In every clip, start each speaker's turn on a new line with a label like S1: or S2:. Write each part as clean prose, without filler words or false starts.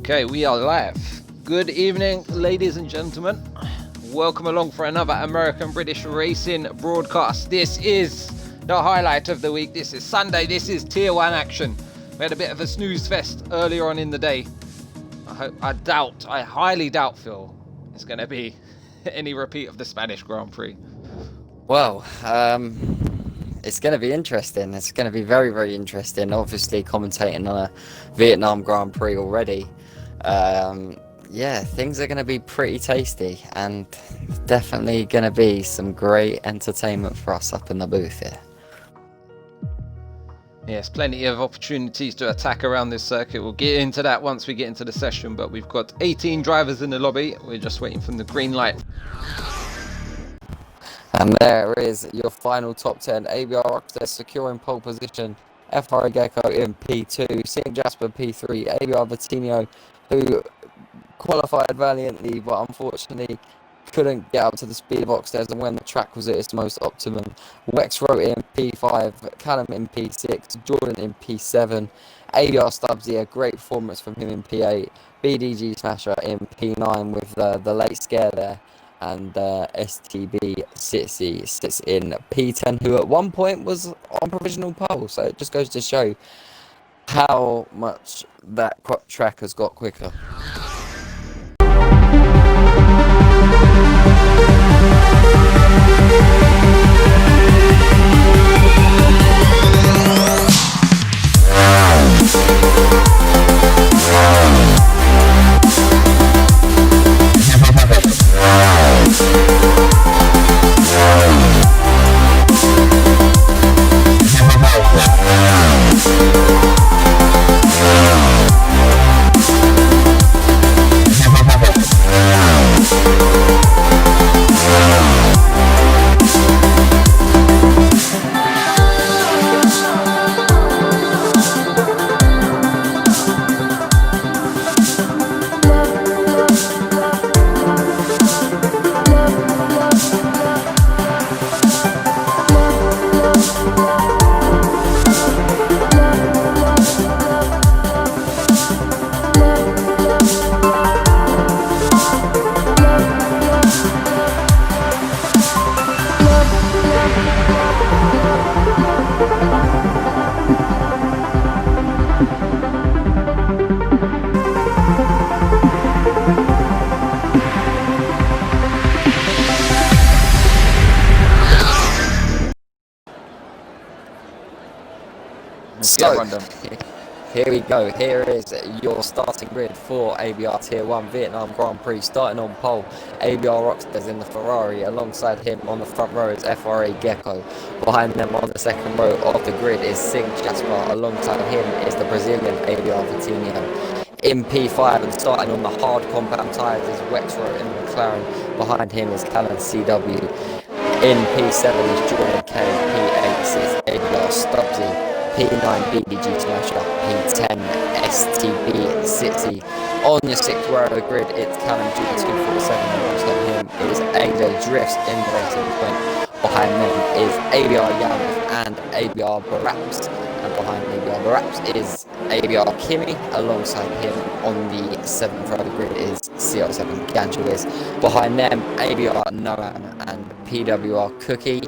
S1: Okay, we are live. Good evening, ladies and gentlemen. Welcome along for another American British racing broadcast. This is the highlight of the week. This is Sunday. This is Tier 1 action. We had a bit of a snooze fest earlier on in the day. I highly doubt, Phil, it's going to be any repeat of the Spanish Grand Prix.
S2: Well, it's going to be interesting. It's going to be very, very interesting. Obviously, commentating on a Vietnam Grand Prix already. Yeah, things are going to be pretty tasty and definitely going to be some great entertainment for us up in the booth here.
S1: Yes, plenty of opportunities to attack around this circuit. We'll get into that once we get into the session, but we've got 18 drivers in the lobby. We're just waiting for the green light.
S2: And there is your final top 10. ABR Rockstar securing pole position. FRA Gecko in P2. St. Jasper P3. ABR Vitinho, who qualified valiantly, but unfortunately couldn't get up to the speed of Oxtairs and when the track was at its most optimum. Wexrow in P5. Callum in P6. Jordan in P7. ABR Stubbsy, a great performance from him in P8. BDG Smasher in P9 with the late scare there. And STB Sitsy sits in P10, who at one point was on provisional pole. So it just goes to show how much that track has got quicker. So, here we go. Here is your starting grid for ABR Tier 1 Vietnam Grand Prix. Starting on pole, ABR Rockstars in the Ferrari. Alongside him on the front row is FRA Gecko. Behind them on the second row of the grid is Sing Jasper. Alongside him is the Brazilian ABR Vitinho. In P5 and starting on the hard compound tyres is Wexrow in the McLaren. Behind him is Callan CW. In P7 is Jordan K. P8 is ABR Stubbsy. P9 BDG Smasher, P10 STB City. On your sixth row of the grid, it's Callum G247. Alongside him is AJ Drifts in the racing point. Behind them is ABR Yamath and ABR Baraps. And behind ABR Baraps is ABR Kimi. Alongside him on the seventh row of the grid is CR7 Ganchuis. Behind them, ABR Noam and PWR Cookie.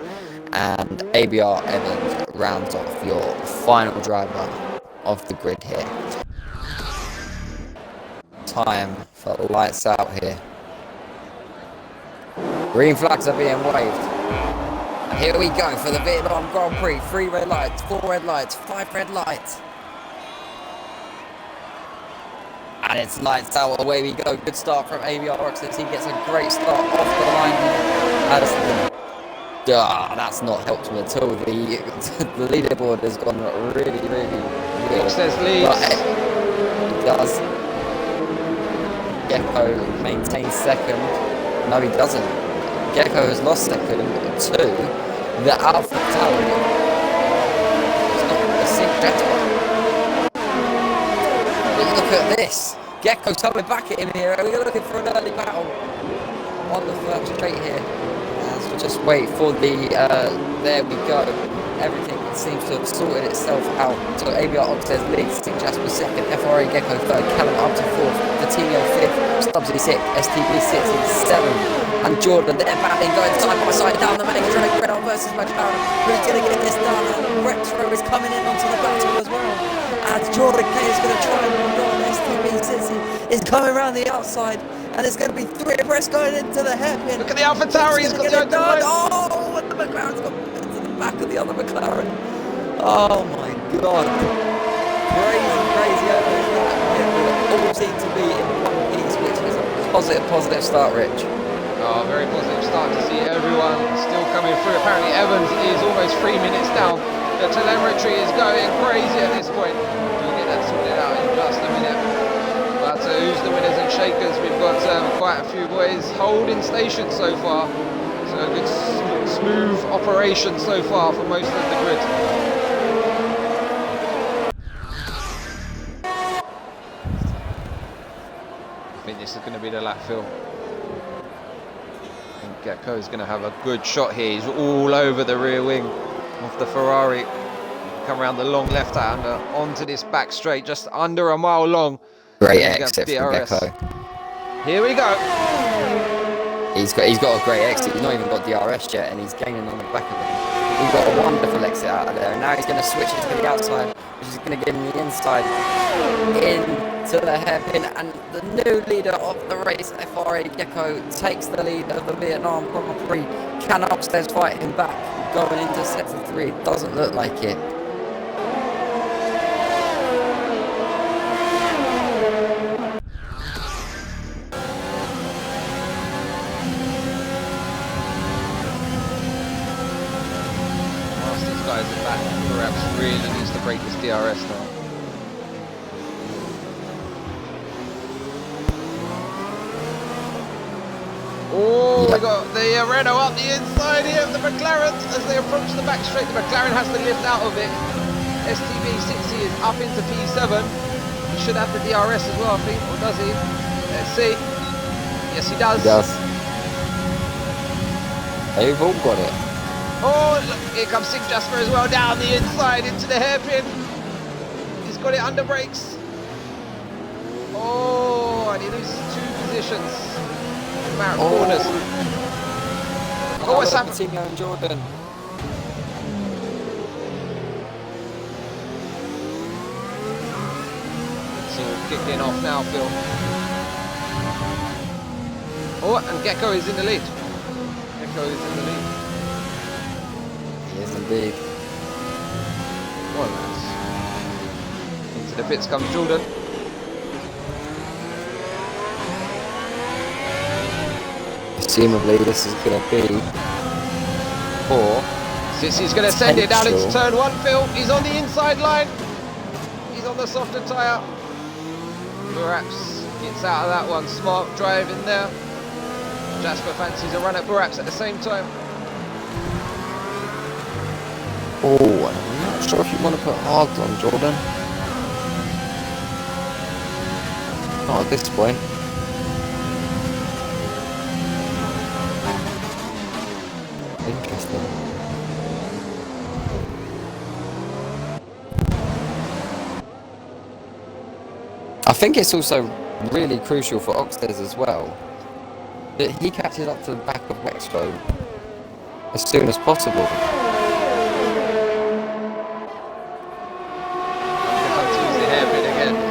S2: And ABR Evans rounds off your final driver of the grid here. Time for lights out here. Green flags are being waved. And here we go for the Vietnam Grand Prix. 3 red lights, 4 red lights, 5 red lights. And it's lights out, away we go. Good start from ABR Roxas. He gets a great start off the line here. That's not helped him at all. The leaderboard has gone really weird.
S1: Says leads.
S2: He does. Gecko maintains second. No, he doesn't. Gecko has lost second to the Alpha Tower. It's not the St. Jasper. But look at this. Gecko's coming back at him here. We're looking for an early battle on the first straight here. Just wait for the, there we go. Everything seems to have sorted itself out. So ABR Oxford leads, St. Jasper second, FRA Gecko third, Callum up to fourth. Coutinho 5th, Stubbsy 6th, STB 6th and 7th. And Jordan, they're battling, going side by side down the main track. Renault versus McLaren. Who's going to get this done? And Retro is coming in onto the battle as well. As Jordan K is going to try and hold on. STB 6 is coming around the outside. And it's going to be 3 abreast going into the hairpin.
S1: Look at the Alpha Tower, he's got the open line.
S2: Oh, and the McLaren's got into the back of the other McLaren. Oh my God. Crazy opening that. It all seemed to be in one piece, which is a positive start, Rich.
S1: Oh, very positive start to see everyone still coming through. Apparently Evans is almost 3 minutes down. The telemetry is going crazy at this point. We'll get that sorted out in just a minute. But who's the winners and shakers? We've got quite a few boys holding station so far. So a good smooth operation so far for most of the grid. I think this is going to be the lap fill. I think Gecko is going to have a good shot here. He's all over the rear wing of the Ferrari. Come around the long left-hander onto this back straight, just under a mile long.
S2: Great exit from Gecko.
S1: Here we go.
S2: He's got a great exit. He's not even got DRS yet, and he's gaining on the back of him. He's got a wonderful exit out of there, and now he's going to switch it to the outside, which is going to give him the inside into the hairpin. And the new leader of the race, FRA Gecko, takes the lead of the Vietnam Grand Prix. Can Upstairs fight him back going into sector 3? It doesn't look like it.
S1: Perhaps really needs to break this DRS now. Oh, we got the Renault up the inside here of the McLaren as they approach the back straight. The McLaren has to lift out of it. STB 60 is up into P7. He should have the DRS as well, I think, or does he? Let's see. Yes, he does.
S2: He does. They've all got it.
S1: Oh, look, here comes Sig Jasper as well, down the inside into the hairpin. He's got it under brakes. Oh, and he loses 2 positions. Amount of corners. Oh, what's happening?
S2: Coutinho and Jordan.
S1: It's all kicking off now, Phil. Oh, and Gecko is in the lead. Gecko is in the lead.
S2: Yes, indeed.
S1: Well, that's... Into the pits comes Jordan.
S2: Presumably this is going to be for...
S1: Sissy's going to send it down into turn 1, Phil. He's on the inside line. He's on the softer tyre. Perhaps gets out of that one. Smart drive in there. Jasper fancies a run at Burraps at the same time.
S2: Oh, I'm not sure if you want to put hard on Jordan. Not at this point. Interesting. I think it's also really crucial for Oxtez as well that he catches up to the back of Wexford as soon as possible.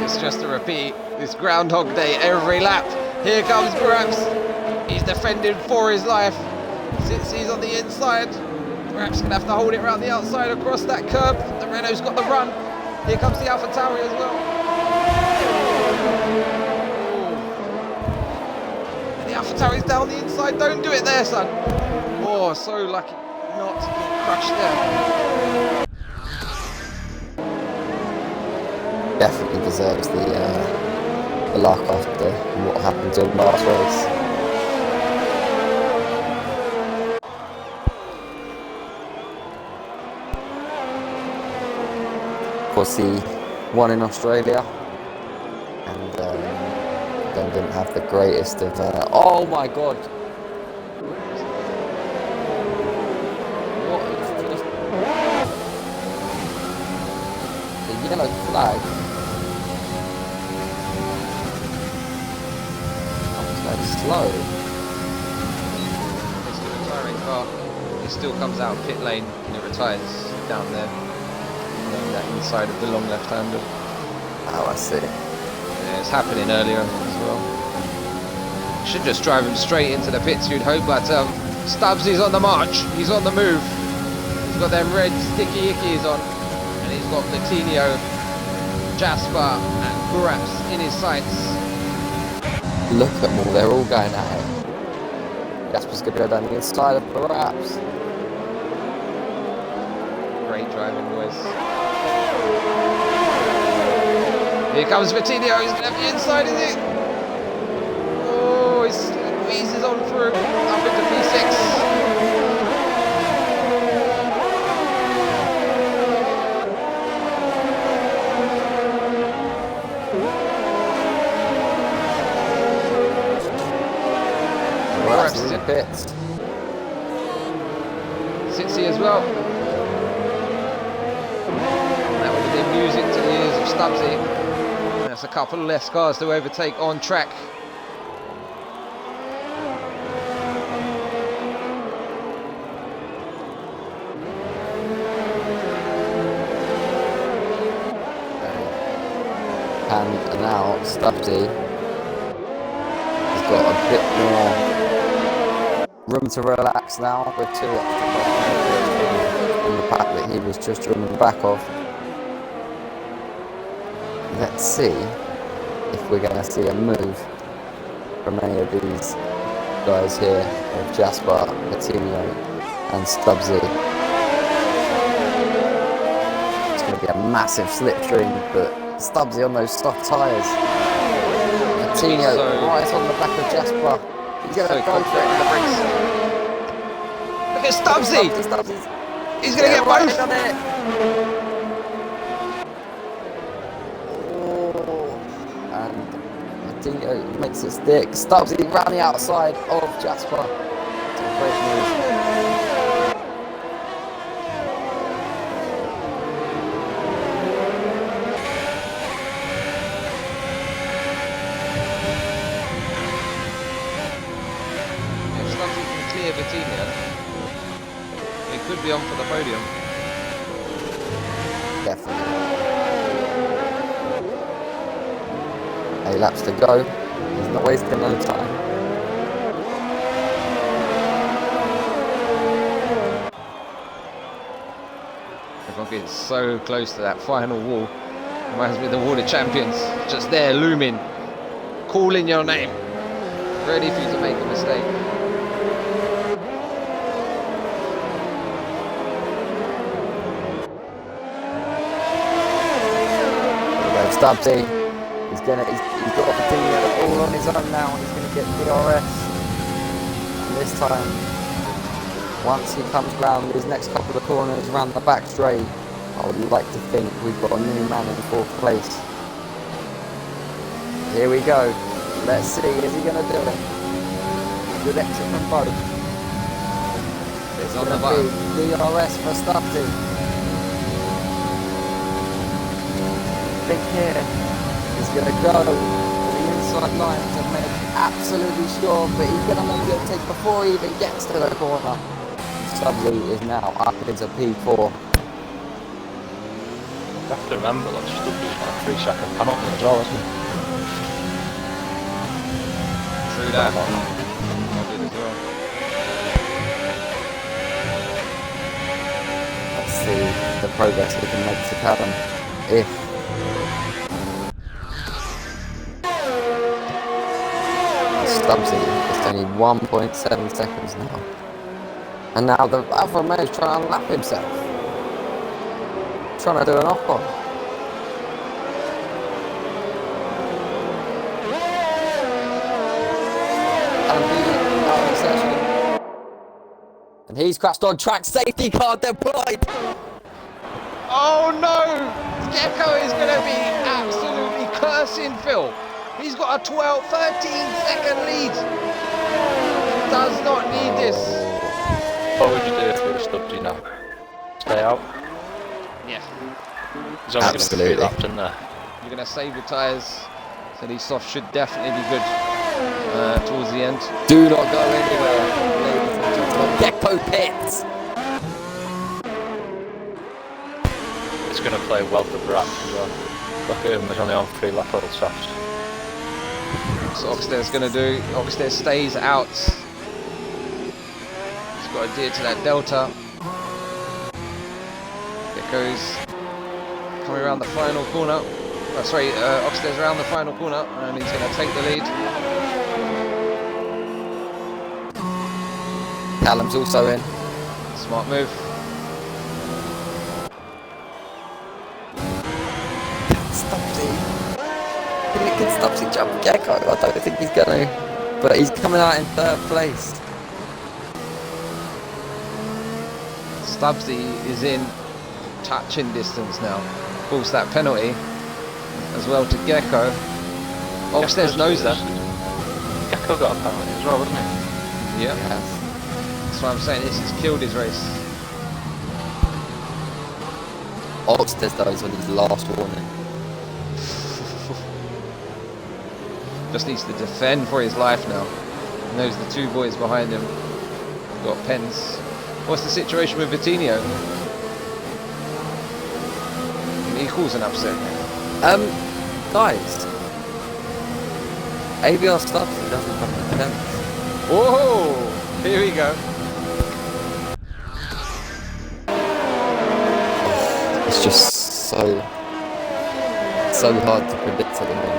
S1: It's just a repeat. This Groundhog Day every lap. Here comes Burraps. He's defending for his life. He's on the inside. Burraps gonna have to hold it around the outside across that curb. The Renault's got the run. Here comes the Alpha Tauri as well. And the Alpha Tauri's down the inside. Don't do it there, son. Oh, so lucky not to get crushed there.
S2: Definitely deserves the luck after what happened to him last race. Of course, he won in Australia and then didn't have the greatest of... oh my God! What is just... the yellow flag? slow.
S1: It's the retiring car. It still comes out of pit lane and it retires down there. Along that inside of the long left-hander.
S2: Oh, I see.
S1: Yeah, it's happening earlier as well. Should just drive him straight into the pits, you'd hope, but Stubbsy's on the march. He's on the move. He's got them red sticky ickies on, and he's got Coutinho, Jasper, and Buraps in his sights.
S2: Look at them all, they're all going at it. Jasper's going to go down the inside of Buraps.
S1: Great driving, boys. Here comes Coutinho, he's going to have the inside, is it? Oh, he squeezes on through, up into P6.
S2: Buraps is in pits.
S1: Sitsy as well. That would have been music to the ears of Stubbsy. That's a couple less cars to overtake on track.
S2: And now Stubbsy has got a bit more room to relax now with 2 in the pack that he was just running the back of. Let's see if we're going to see a move from any of these guys here with Jasper, Coutinho and Stubbsy. It's going to be a massive slipstream, but Stubbsy on those soft tyres. Coutinho right on the back of Jasper. He's going to go for it in the race.
S1: Look at Stubbsy! He's going to get both!
S2: On it. And Coutinho makes it stick. Stubbsy round the outside of Jasper. It's a great move.
S1: He could be on for the podium.
S2: Definitely. 8 laps to go. He's not wasting no time.
S1: Everyone gets so close to that final wall. Reminds me of the Wall of Champions. Just there, looming, calling your name, ready for you to make a mistake.
S2: Stubbsy, he's got Coutinho all on his own now, and he's going to get DRS. And this time, once he comes round these next couple of corners around the back straight, I would like to think we've got a new man in 4th place. Here we go. Let's see, is he going to do it? Good exit from both. It's on the button. DRS for Stubbsy. I think here he's going to go to the inside line to make absolutely sure, but he's going to make it take before he even gets to the corner. Stubbsy is now up into P4.
S3: You have to remember that Stubbsy's got a 3-second penalty as well, isn't he?
S1: True that. I did as well.
S2: Let's see the progress he can make to Callum. If Stubbsy is only 1.7 seconds now. And now the Alfa Romeo is trying to unlap himself. Trying to do an off-on. And he's crashed on track, safety car deployed.
S1: Oh no! Gecko is going to be absolutely cursing Phil. He's got a 13-second lead. Does not need this.
S3: What would you do if you were Stubbsy now? Stay out?
S1: Yeah.
S3: He's only going to be 3
S2: Absolutely.
S3: laps in there.
S1: You're going to save your tyres, so these softs should definitely be good. towards the end.
S2: Do not go anywhere, ladies and gentlemen. Gecko pits.
S3: It's going to play well for Brack as well. Look at him, he's only on 3 lap old softs.
S1: So Oxtear's going to do. Oxtear stays out. He's got to adhere to that delta. Gecko's coming around the final corner. Oh, sorry, Oxtear's around the final corner, and he's going to take the lead.
S2: Callum's also in.
S1: Smart move.
S2: Can Stubbsy jump Gecko? I don't think he's going to. But he's coming out in 3rd place.
S1: Stubbsy is in touching distance now. Of course, that penalty as well to Gecko. Oxtear's knows that.
S3: Gecko got a penalty as well, didn't he?
S1: Yeah.
S2: Yes.
S1: That's why I'm saying this has killed his race.
S2: Oxtear's though is on his last warning.
S1: Just needs to defend for his life now. He knows the 2 boys behind him have got pens. What's the situation with Vitinho? He calls an upset.
S2: Guys, ABR Stubbsy doesn't have the pens.
S1: Whoa! Here we go.
S2: It's just so hard to predict at the moment.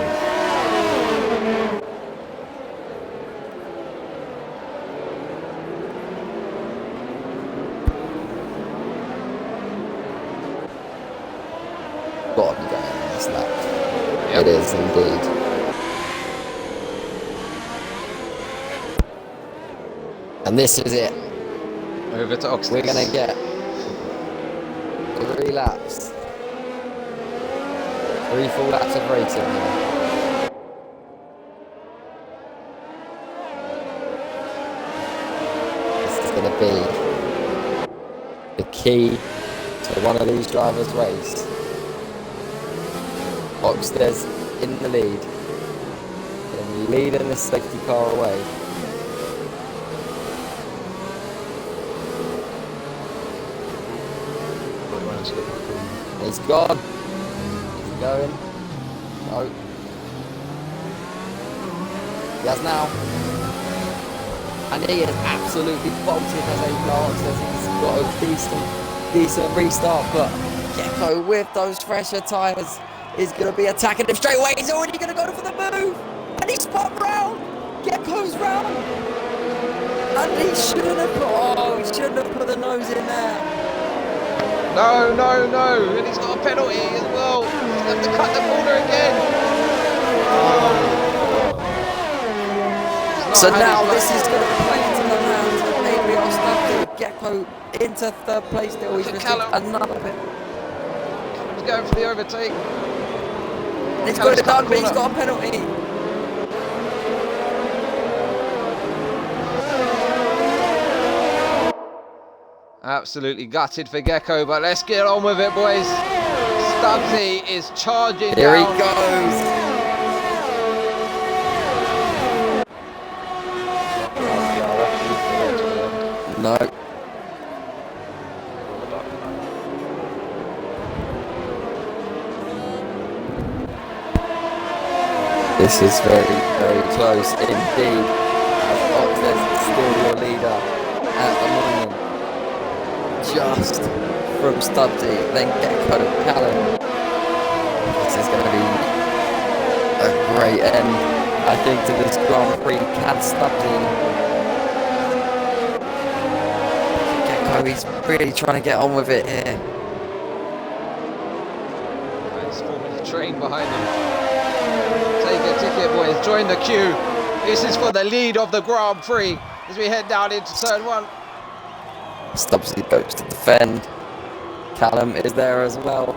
S2: Got to be going on this lap.
S1: Yep.
S2: It is indeed. And this is it.
S1: Over to Oxtear.
S2: We're gonna get 3 laps. 3 full laps of racing now. This is gonna be the key to one of these drivers' race. Oxtear's in the lead. And leading the safety car away. He's gone. He's going. No. He has now. And he is absolutely bolted as ABR says he's got a decent restart, but Gecko with those fresher tyres is going to be attacking him straight away. He's already going to go for the move. And he spun round. Gecko's round. And he shouldn't have put the nose in there.
S1: No, no, no. And he's got a penalty as well. He's have to cut the corner again.
S2: So now this is going to play into the hands of ABR Stubbsy. Gecko into 3rd place still. He's received another bit.
S1: He's going for the overtake.
S2: He's got it done, but he's got a penalty.
S1: Absolutely gutted for Gecko, but let's get on with it, boys. Stubbsy is charging
S2: Here
S1: down.
S2: he goes. No. This is very, very close indeed. Oxtear's still your leader at the moment. Just from Stubbsy, then Gecko, Callum. This is going to be a great end, I think, to this Grand Prix. Can Stubbsy? Gecko, he's really trying to get on with it here.
S1: He's forming a train behind him. Take a ticket, boys. Join the queue. This is for the lead of the Grand Prix as we head down into turn 1.
S2: Stubbsy goes to defend. Callum is there as well.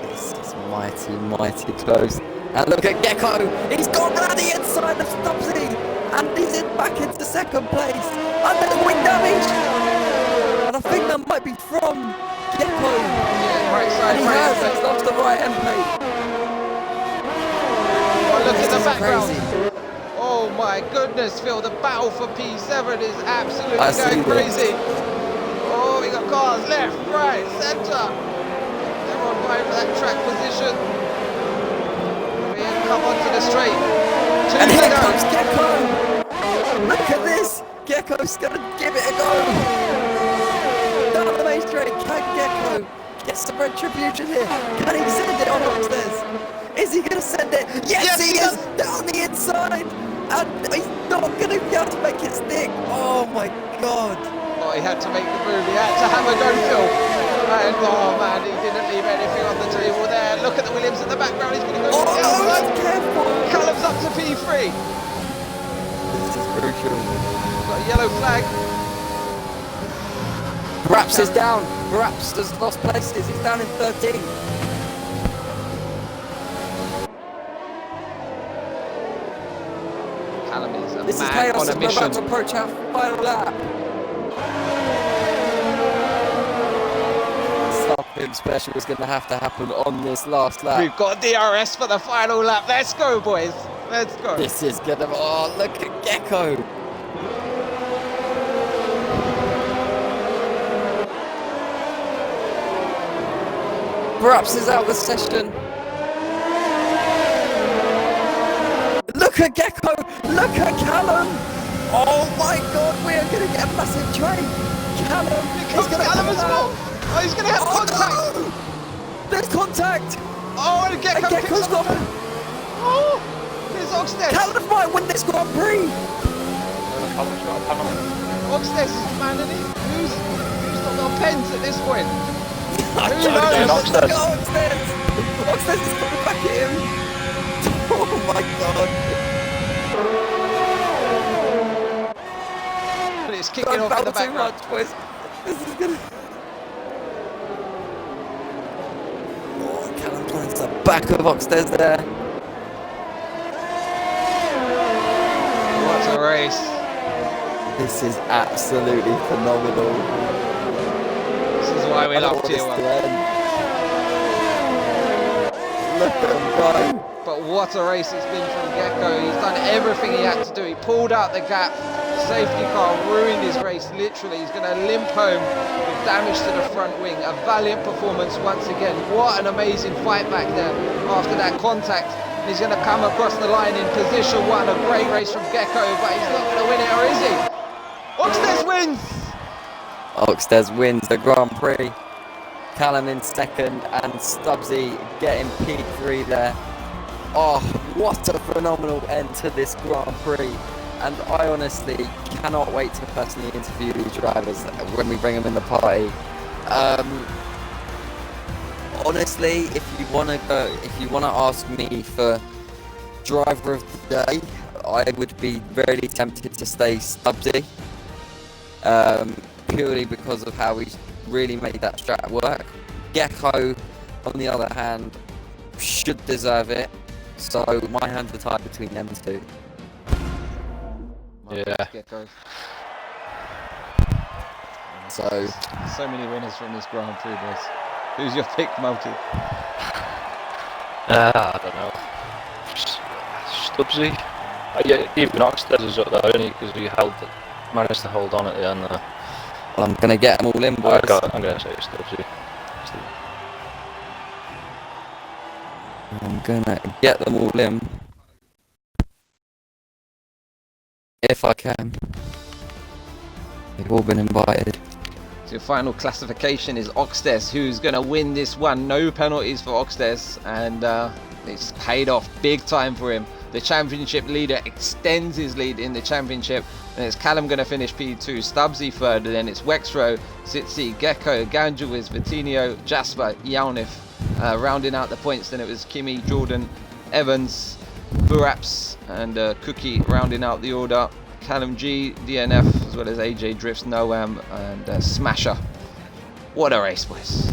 S2: This is mighty, mighty close. And look at Gecko. He's gone round the inside of Stubbsy. And he's back into 2nd place. And there's wing damage. And I think that might be from Gecko.
S1: Yeah, right side.
S2: And he has. He's lost the right end plate.
S1: Oh, look at the
S2: This is
S1: background.
S2: crazy.
S1: my goodness, Phil, the battle for P7 is absolutely
S2: I see
S1: going
S2: this.
S1: crazy. Oh, we got cars left, right, centre. Everyone vying for that track position. We come onto the straight. Two
S2: And
S1: to
S2: here
S1: go.
S2: comes Gecko! Look at this! Gecko's gonna give it a go! Down the main straight, can Gecko get some retribution here? Can he send it on upstairs? Is he gonna send it? Yes, he is! Down the inside! And he's not gonna be able to make it stick! Oh my god!
S1: Oh, he had to make the move. He had to have a go, Phil. And oh man, he didn't leave anything on the table there. Look at the Williams in the background. He's going to go to the
S2: Oh
S1: outside.
S2: no, careful!
S1: Callum's up to P3.
S2: This is crucial.
S1: Got a yellow flag.
S2: Perhaps is down. Perhaps has lost places. He's down in 13.
S1: Callum is a
S2: This is
S1: man
S2: chaos
S1: on a
S2: as we're about
S1: mission.
S2: to approach our final lap. Something special is going to happen on this last lap.
S1: We've got DRS for the final lap. Let's go, boys. Let's go.
S2: This is going to... Oh, look at Gecko. Perhaps is out of the session. Look at Gecko. Look at Callum. Oh my god, we are going to get a massive train. Callum is going to
S1: Callum as well. Oh, he's going to have contact.
S2: No! There's contact.
S1: Oh, and Gecko picks
S2: Gecko's
S1: up.
S2: got...
S1: Oh, there's Oxtes.
S2: Callum might win this Grand Prix.
S1: Oxtes is man, and who's not got pens at this point?
S2: I
S1: Who
S2: don't
S1: knows?
S2: know.
S3: Oxtes.
S2: Oxtes. Oxtes is coming back at him. Oh my god.
S1: But it's kicking
S2: Don't
S1: off in the
S2: battle too
S1: background.
S2: much, boys. This is gonna... Oh, Callum finds the back of Oxtes there.
S1: What a race.
S2: This is absolutely phenomenal.
S1: This is why we
S2: I don't
S1: love
S2: want this
S1: Tier 1.
S2: to end. Look at him go.
S1: But what a race it's been from Gecko. He's done everything he had to do. He pulled out the gap. The safety car ruined his race, literally. He's going to limp home with damage to the front wing. A valiant performance once again. What an amazing fight back there after that contact. And he's going to come across the line in position one. A great race from Gecko, but he's not going to win it, or is he? Oxtes wins!
S2: Oxtes wins the Grand Prix. Callum in second and Stubbsy getting P3 there. Oh, what a phenomenal end to this Grand Prix. And I honestly cannot wait to personally interview these drivers when we bring them in the party. Honestly, if you want to ask me for driver of the day, I would be very tempted to stay Stubbsy. Purely because of how he really made that strat work. Gecko, on the other hand, should deserve it. So my hands are tied between them two.
S3: Yeah.
S1: Gecko.
S2: So
S1: many winners from this Grand Prix, boys. Who's your pick, Multi?
S3: I don't know. Stubbsy. Yeah, even Oxted is up there, only because he managed to hold on at the end there.
S2: well, I'm gonna get them all in, boys.
S3: I'm going to say Stubbsy.
S2: I'm gonna get them all in. If I can. They've all been invited.
S1: So your final classification is Oxtes, who's going to win this one. No penalties for Oxtes, and it's paid off big time for him. The championship leader extends his lead in the championship, and it's Callum going to finish P2, Stubbsy third, and then it's Wexro, Sitsi, Gecko, Ganjuiz, Vitinho, Jasper, Yaunif. Rounding out the points, then it was Kimi, Jordan, Evans, Buraps, and Cookie rounding out the order. Callum G, DNF, as well as AJ Drifts, Noam, and Smasher. What a race, boys.